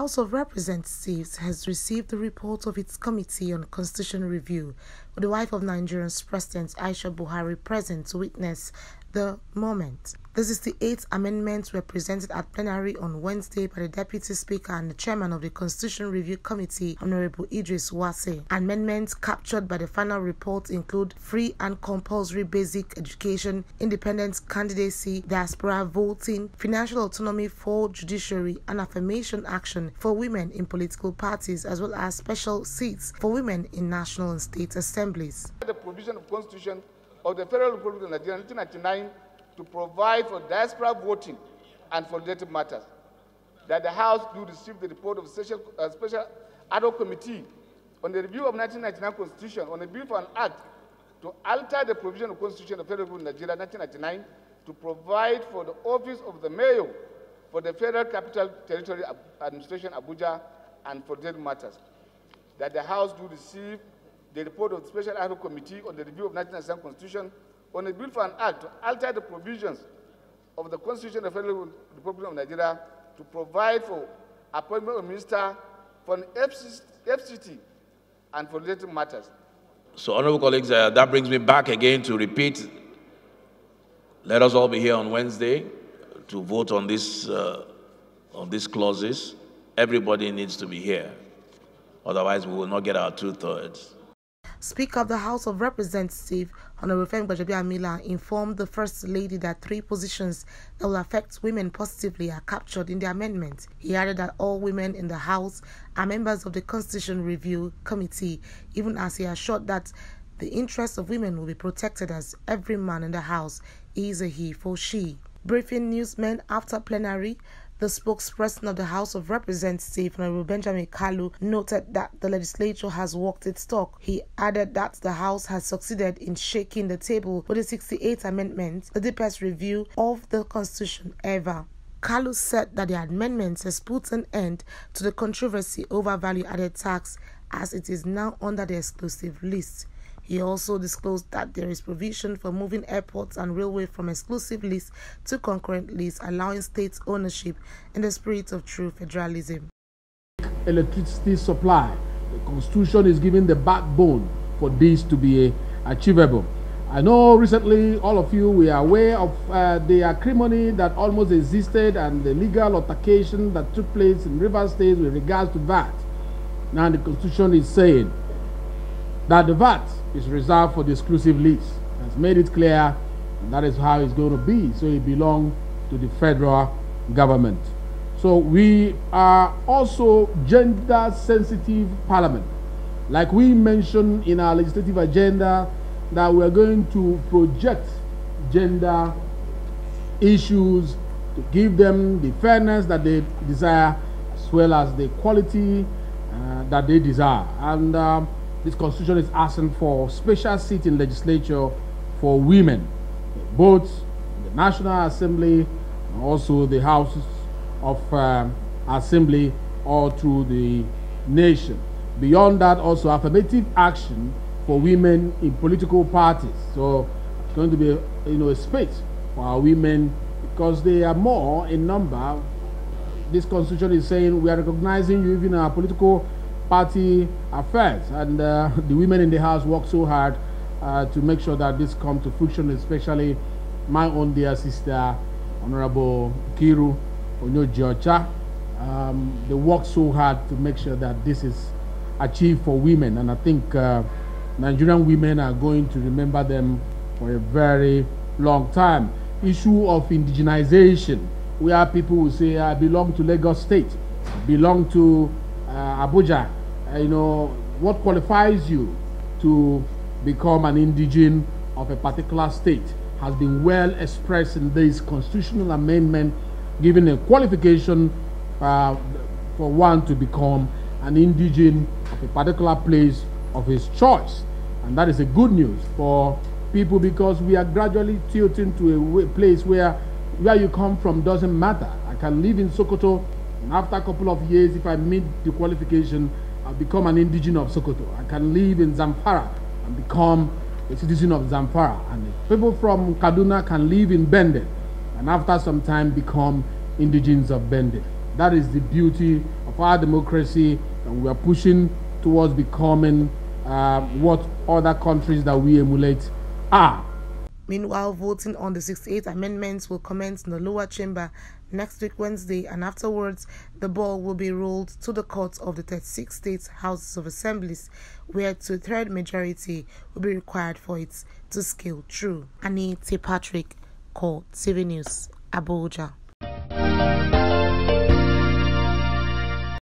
House of Representatives has received the report of its Committee on Constitution Review, with the wife of Nigeria's President Aisha Buhari present to witness the moment. The 68 amendments were presented at plenary on Wednesday by the Deputy Speaker and the Chairman of the Constitution Review Committee, Honorable Idris Wase. Amendments captured by the final report include free and compulsory basic education, independent candidacy, diaspora voting, financial autonomy for judiciary, and affirmation action for women in political parties, as well as special seats for women in national and state assemblies. The provision of Constitution of the Federal Republic of Nigeria 1999 to provide for diaspora voting and for related matters, that the House do receive the report of the Special Ad hoc Committee on the review of 1999 Constitution on a bill for an act to alter the provision of Constitution of the Federal Republic of Nigeria 1999 to provide for the office of the Mayor for the Federal Capital Territory Administration, Abuja, and for related matters, that the House do receive the report of the Special Ad hoc Committee on the review of 1997 Constitution on a bill for an act to alter the provisions of the Constitution of the Federal Republic of Nigeria to provide for appointment of minister for an FCT and for related matters. So, honorable colleagues, that brings me back again to repeat, let us all be here on Wednesday to vote on these clauses. Everybody needs to be here. Otherwise, we will not get our 2/3. Speaker of the House of Representatives, Honorable Femi Gbajabiamila, informed the First Lady that 3 positions that will affect women positively are captured in the amendment. He added that all women in the House are members of the Constitution Review Committee, even as he assured that the interests of women will be protected as every man in the House is a he for she. Briefing newsmen after plenary, the spokesperson of the House of Representatives, Honorable Benjamin Kalu, noted that the legislature has walked its talk. He added that the House has succeeded in shaking the table with the 68 amendments, the deepest review of the Constitution ever. Kalu said that the amendments has put an end to the controversy over value-added tax, as it is now under the exclusive list. He also disclosed that there is provision for moving airports and railway from exclusive list to concurrent list, allowing state ownership in the spirit of true federalism. Electricity supply. The Constitution is giving the backbone for this to be achievable. I know recently all of you were aware of the acrimony that almost existed and the legal altercation that took place in Rivers State with regards to VAT. Now the Constitution is saying that the VAT is reserved for the exclusive list. Has made it clear, and that is how it's going to be. So it belongs to the federal government. So we are also gender-sensitive parliament. Like we mentioned in our legislative agenda, that we are going to project gender issues to give them the fairness that they desire, as well as the quality that they desire. And this Constitution is asking for special seat in legislature for women, both in the National Assembly and also the Houses of Assembly all through the nation. Beyond that, also affirmative action for women in political parties. So it's going to be a space for our women because they are more in number. This Constitution is saying we are recognizing you even in our political party affairs, and the women in the House work so hard to make sure that this comes to fruition, especially my own dear sister, Honorable Kiru Onyo-Jiocha. They work so hard to make sure that this is achieved for women, and I think Nigerian women are going to remember them for a very long time. Issue of indigenization, where people will say, I belong to Lagos State, belong to Abuja. What qualifies you to become an indigene of a particular state has been well expressed in this constitutional amendment, giving a qualification for one to become an indigene of a particular place of his choice. And that is a good news for people, because we are gradually tilting to a place where you come from doesn't matter. I can live in Sokoto, and after a couple of years, if I meet the qualification, I'll become an indigene of Sokoto. I can live in Zamfara and become a citizen of Zamfara. And people from Kaduna can live in Bende and after some time become indigenes of Bende. That is the beauty of of our democracy, and we are pushing towards becoming what other countries that we emulate are. Meanwhile, voting on the 68 amendments will commence in the lower chamber next week Wednesday, and afterwards the ball will be rolled to the courts of the 36 state houses of assemblies, where 2/3 majority will be required for it to scale through. Annie T. Patrick, Core TV News, Abuja.